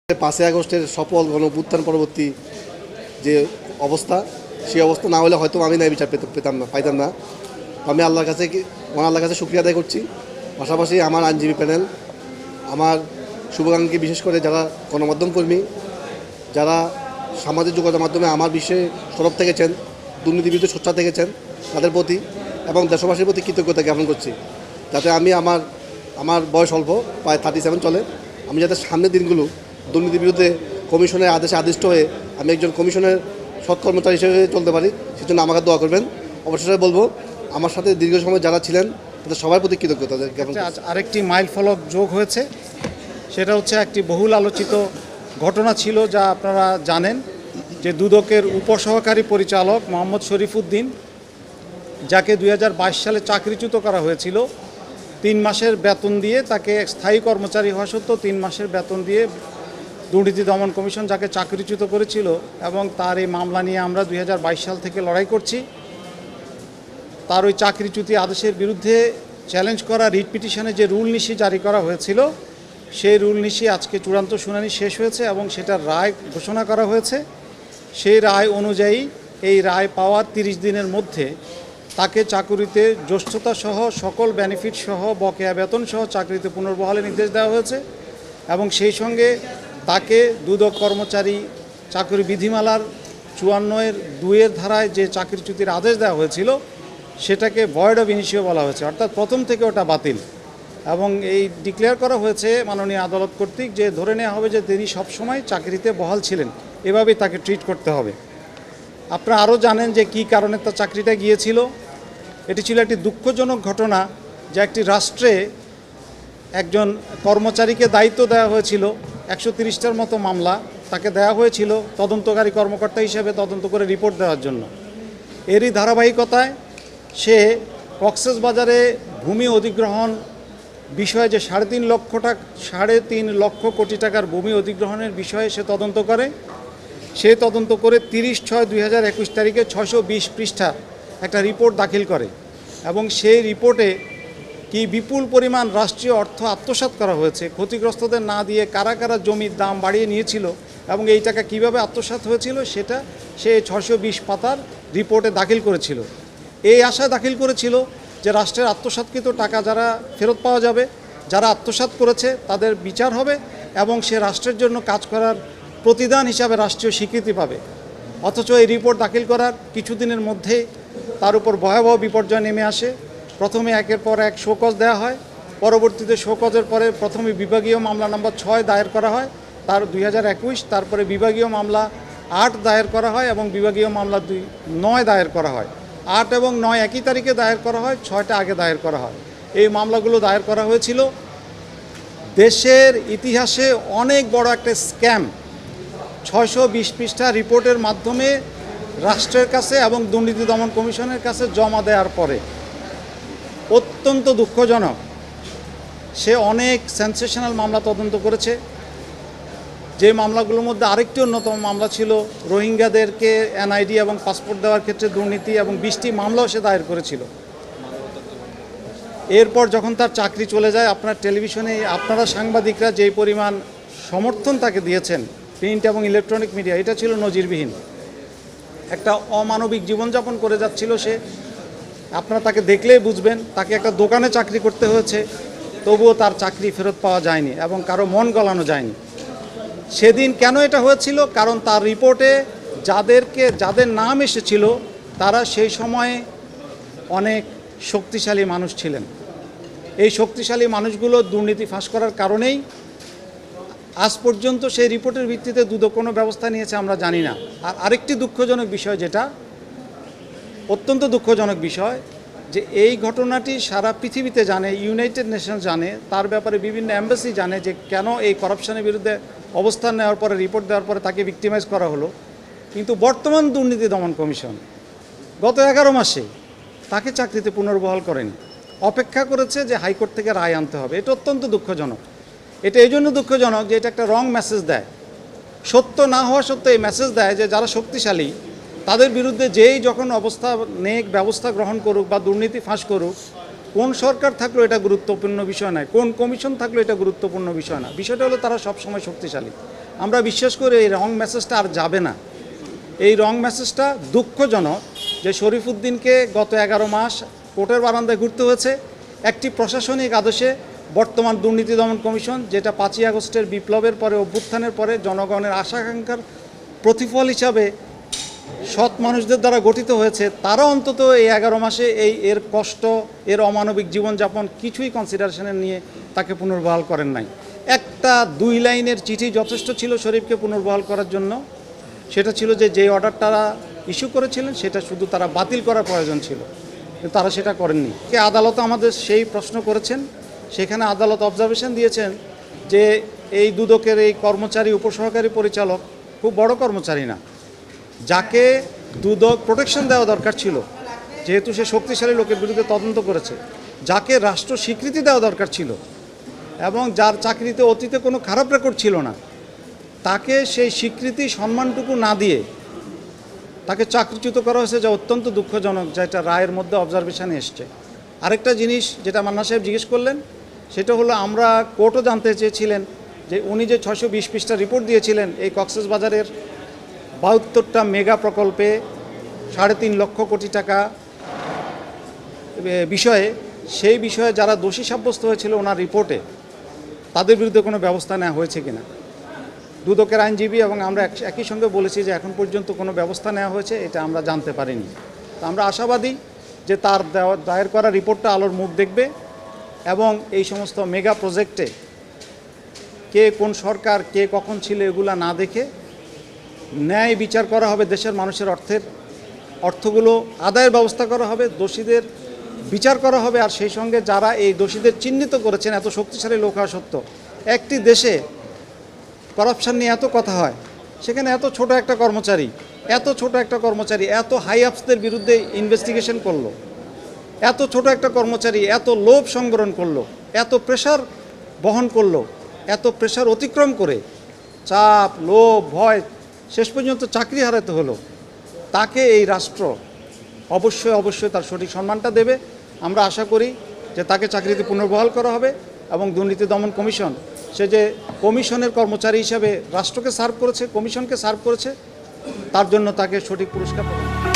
5ই আগস্টের সফল গণঅভ্যুত্থান পরবর্তী যে অবস্থা, সেই অবস্থা না হলে হয়তো আমি ন্যায় বিচার পাইতাম না। আমি আল্লাহর কাছে শুকরিয়া আদায় করছি। পাশাপাশি আমার আইনজীবী প্যানেল, আমার শুভাকাঙ্ক্ষী, বিশেষ করে যারা গণমাধ্যম কর্মী, যারা সামাজিক যোগাযোগ মাধ্যমে আমার বিষয়ে সরব থেকেছেন, দুর্নীতির বিরুদ্ধে সোচ্চার থেকেছেন, তাদের প্রতি এবং দেশবাসীর প্রতি কৃতজ্ঞতা জ্ঞাপন করছি। যাতে আমি আমার বয়স অল্প, প্রায় 37 চলে, আমি যাতে সামনের দিনগুলো দুর্নীতির বিরুদ্ধে কমিশনের আদেশে আদিষ্ট হয়ে আমি একজন কমিশনের সৎ কর্মচারী হিসেবে চলতে পারি, সেজন্য আমাকে দোয়া করবেন। অবশেষে বলবো, আমার সাথে দীর্ঘ সময় যারা ছিলেন তাদের সবার প্রতি কৃতজ্ঞতা জ্ঞাপন করছি। আরেকটি মাইল ফলক যোগ হয়েছে, সেটা হচ্ছে একটি বহুল আলোচিত ঘটনা ছিল, যা আপনারা জানেন, যে দুদকের উপসহকারী পরিচালক মোহাম্মদ শরীফউদ্দিন, যাকে 2022 সালে চাকরিচ্যুত করা হয়েছিল 3 মাসের বেতন দিয়ে, তাকে স্থায়ী কর্মচারী হওয়া সত্ত্বেও 3 মাসের বেতন দিয়ে দুর্নীতি দমন কমিশন যাকে চাকরিচ্যুত করেছিল, এবং তার এই মামলা নিয়ে আমরা 2022 সাল থেকে লড়াই করছি। তার ওই চাকরিচ্যুতি আদেশের বিরুদ্ধে চ্যালেঞ্জ করা রিট পিটিশনে যে রুল নিশি জারি করা হয়েছিল, সেই রুল নিশি আজকে চূড়ান্ত শুনানি শেষ হয়েছে এবং সেটার রায় ঘোষণা করা হয়েছে। সেই রায় অনুযায়ী এই রায় পাওয়ার 30 দিনের মধ্যে তাকে চাকুরিতে জ্যেষ্ঠতা সহ সকল বেনিফিট সহ বকেয়া বেতন সহ চাকরিতে পুনর্বহালের নির্দেশ দেওয়া হয়েছে। এবং সেই সঙ্গে তাকে দুদক কর্মচারী চাকরি বিধিমালার 54(2) ধারায় যে চাকরিচ্যুতির আদেশ দেওয়া হয়েছিল, সেটাকে ভয়েড অফ ইনিশিও বলা হয়েছে, অর্থাৎ প্রথম থেকে ওটা বাতিল। এবং এই ডিক্লেয়ার করা হয়েছে মাননীয় আদালত কর্তৃক যে ধরে নেওয়া হবে যে তিনি সবসময় চাকরিতে বহাল ছিলেন, এভাবেই তাকে ট্রিট করতে হবে। আপনারা আরও জানেন যে কী কারণে তার চাকরিটা গিয়েছিল। এটি ছিল একটি দুঃখজনক ঘটনা, যে একটি রাষ্ট্রে একজন কর্মচারীকে দায়িত্ব দেওয়া হয়েছিল, 130টার মতো মামলা তাকে দেওয়া হয়েছিল তদন্তকারী কর্মকর্তা হিসেবে তদন্ত করে রিপোর্ট দেওয়ার জন্য। এরই ধারাবাহিকতায় সে কক্সবাজারে ভূমি অধিগ্রহণ বিষয়ে যে 3.5 লক্ষ কোটি টাকার ভূমি অধিগ্রহণের বিষয়ে সে তদন্ত করে। সে তদন্ত করে 30/6/2021 তারিখে 620 পৃষ্ঠা একটা রিপোর্ট দাখিল করে, এবং সেই রিপোর্টে কি বিপুল পরিমাণ রাষ্ট্রীয় অর্থ আত্মসাৎ করা হয়েছে, ক্ষতিগ্রস্তদের না দিয়ে কারা কারা জমির দাম বাড়িয়ে নিয়েছিল এবং এই টাকা কীভাবে আত্মসাৎ হয়েছিল, সেটা সে 620 পাতার রিপোর্টে দাখিল করেছিল। এই আশায় দাখিল করেছিল যে রাষ্ট্রের আত্মসাৎকৃত টাকা যারা ফেরত পাওয়া যাবে, যারা আত্মসাৎ করেছে তাদের বিচার হবে এবং সে রাষ্ট্রের জন্য কাজ করার প্রতিদান হিসাবে রাষ্ট্রীয় স্বীকৃতি পাবে। অথচ এই রিপোর্ট দাখিল করার কিছুদিনের মধ্যেই তার উপর ভয়াবহ বিপর্যয় নেমে আসে। প্রথমে একের পর এক শোকজ দেওয়া হয়, পরবর্তীতে শোকজের পরে প্রথমে বিভাগীয় মামলা নম্বর 6 দায়ের করা হয় তার 2021, তারপরে বিভাগীয় মামলা 8 দায়ের করা হয় এবং বিভাগীয় মামলা 9 দায়ের করা হয়। 8 এবং 9 একই তারিখে দায়ের করা হয়, 6টা আগে দায়ের করা হয়। এই মামলাগুলো দায়ের করা হয়েছিল দেশের ইতিহাসে অনেক বড় একটা স্ক্যাম। 620 পৃষ্ঠা রিপোর্টের মাধ্যমে রাষ্ট্রের কাছে এবং দুর্নীতি দমন কমিশনের কাছে জমা দেওয়ার পরে অত্যন্ত দুঃখজনক, সে অনেক সেন্সেশনাল মামলা তদন্ত করেছে। যে মামলাগুলোর মধ্যে আরেকটি অন্যতম মামলা ছিল রোহিঙ্গাদেরকে এনআইডি এবং পাসপোর্ট দেওয়ার ক্ষেত্রে দুর্নীতি, এবং 20টি মামলাও সে দায়ের করেছিল। এরপর যখন তার চাকরি চলে যায়, আপনার টেলিভিশনে আপনারা সাংবাদিকরা যেই পরিমাণ সমর্থন তাকে দিয়েছেন, প্রিন্ট এবং ইলেকট্রনিক মিডিয়া, এটা ছিল নজিরবিহীন। একটা অমানবিক জীবনযাপন করে যাচ্ছিল সে। আপনারা তাকে দেখলেই বুঝবেন, তাকে একটা দোকানে চাকরি করতে হয়েছে, তবুও তার চাকরি ফেরত পাওয়া যায়নি এবং কারো মন গলানো যায়নি। সেদিন কেন এটা হয়েছিল? কারণ তার রিপোর্টে যাদের নাম এসেছিল তারা সেই সময়ে অনেক শক্তিশালী মানুষ ছিলেন। এই শক্তিশালী মানুষগুলো দুর্নীতি ফাঁস করার কারণেই আজ পর্যন্ত সেই রিপোর্টের ভিত্তিতে দুদক কোনো ব্যবস্থা নিয়েছে আমরা জানি না। আর আরেকটি দুঃখজনক বিষয়, যেটা অত্যন্ত দুঃখজনক বিষয়, যে এই ঘটনাটি সারা পৃথিবীতে জানে, ইউনাইটেড নেশনস জানে, তার ব্যাপারে বিভিন্ন এম্বাসি জানে যে কেন এই করাপশনের বিরুদ্ধে অবস্থান নেওয়ার পরে, রিপোর্ট দেওয়ার পরে তাকে ভিক্টিমাইজ করা হলো। কিন্তু বর্তমান দুর্নীতি দমন কমিশন গত 11 মাসে তাকে চাকরিতে পুনর্বহাল করেনি, অপেক্ষা করেছে যে হাইকোর্ট থেকে রায় আনতে হবে। এটা অত্যন্ত দুঃখজনক। এটা এই জন্য দুঃখজনক যে এটা একটা রং মেসেজ দেয়, সত্য না হওয়া সত্ত্বেও এই মেসেজ দেয় যে যারা শক্তিশালী তাদের বিরুদ্ধে যেই যখন ব্যবস্থা গ্রহণ করুক বা দুর্নীতি ফাঁস করুক, কোন সরকার থাকলেও এটা গুরুত্বপূর্ণ বিষয় নয়, কোন কমিশন থাকলেও এটা গুরুত্বপূর্ণ বিষয় না। বিষয়টা হলো তারা সবসময় শক্তিশালী। আমরা বিশ্বাস করি এই রং মেসেজটা আর যাবে না। এই রং মেসেজটা দুঃখজনক যে শরীফুদ্দিনকে গত 11 মাস কোর্টের বারান্দায় ঘুরতে হয়েছে একটি প্রশাসনিক আদেশে। বর্তমান দুর্নীতি দমন কমিশন, যেটা 5ই আগস্টের বিপ্লবের পরে, অভ্যুত্থানের পরে জনগণের আশা-আকাঙ্ক্ষার প্রতিফল হিসাবে সৎ মানুষদের দ্বারা গঠিত হয়েছে, তারা অন্তত এই 11 মাসে এর কষ্ট, এর অমানবিক জীবনযাপন কিছুই কনসিডারেশনে নিয়ে তাকে পুনর্বহাল করেন নাই। একটা 2 লাইনের চিঠি যথেষ্ট ছিল শরীফকে পুনর্বহাল করার জন্য। সেটা ছিল যে অর্ডারটা ইস্যু করেছিলেন সেটা শুধু তারা বাতিল করার প্রয়োজন ছিল, কিন্তু তারা সেটা করেননি। আদালত আমাদের সেই প্রশ্ন করেছেন, সেখানে আদালত অবজারভেশন দিয়েছেন যে এই দুদকের এই কর্মচারী, উপসহকারী পরিচালক খুব বড় কর্মচারী না, যাকে দুদক প্রোটেকশন দেওয়া দরকার ছিল যেহেতু সে শক্তিশালী লোকের বিরুদ্ধে তদন্ত করেছে, যাকে রাষ্ট্র স্বীকৃতি দেওয়া দরকার ছিল এবং যার চাকরিতে অতীতে কোনো খারাপ রেকর্ড ছিল না, তাকে সেই স্বীকৃতি সম্মানটুকু না দিয়ে তাকে চাকরিচ্যুত করা হয়েছে, যা অত্যন্ত দুঃখজনক, যেটা রায়ের মধ্যে অবজারভেশনে এসছে। আরেকটা জিনিস যেটা মান্না সাহেব জিজ্ঞেস করলেন, সেটা হলো আমরা কোর্টও জানতে চেয়েছিলেন যে উনি যে 620 পৃষ্ঠা রিপোর্ট দিয়েছিলেন এই কক্সবাজারের 72টা মেগা প্রকল্পে 3.5 লক্ষ কোটি টাকা বিষয়ে, সেই বিষয়ে যারা দোষী সাব্যস্ত হয়েছিল ওনার রিপোর্টে, তাদের বিরুদ্ধে কোনো ব্যবস্থা নেওয়া হয়েছে কিনা। দুদকের আইনজীবী এবং আমরা একই সঙ্গে বলেছি যে এখন পর্যন্ত কোনো ব্যবস্থা নেওয়া হয়েছে এটা আমরা জানতে পারিনি। তো আমরা আশাবাদী যে তার দায়ের করা রিপোর্টটা আলোর মুখ দেখবে এবং এই সমস্ত মেগা প্রজেক্টে কে কোন সরকার, কে কখন ছিল, এগুলা না দেখে ন্যায় বিচার করা হবে। দেশের মানুষের অর্থগুলো আদায়ের ব্যবস্থা করা হবে, দোষীদের বিচার করা হবে। আর সেই সঙ্গে যারা এই দোষীদের চিহ্নিত করেছেন, এত শক্তিশালী লোক হওয়া সত্ত্বেও একটি দেশে করাপশান নিয়ে এত কথা হয়, সেখানে এত ছোট একটা কর্মচারী এত হাই আপসদের বিরুদ্ধে ইনভেস্টিগেশন করলো, এত ছোট একটা কর্মচারী এত লোভ সংবরণ করলো, এত প্রেশার বহন করলো, এত প্রেশার অতিক্রম করে চাপ, লোভ, ভয়, শেষ পর্যন্ত চাকরি হারাতে হলো। তাকে এই রাষ্ট্র অবশ্যই তার সঠিক সম্মানটা দেবে। আমরা আশা করি যে তাকে চাকরিতে পুনর্বহাল করা হবে এবং দুর্নীতি দমন কমিশন, সে যে কমিশনের কর্মচারী হিসাবে রাষ্ট্রকে সার্ভ করেছে, কমিশনকে সার্ভ করেছে, তার জন্য তাকে সঠিক পুরস্কার পাবে।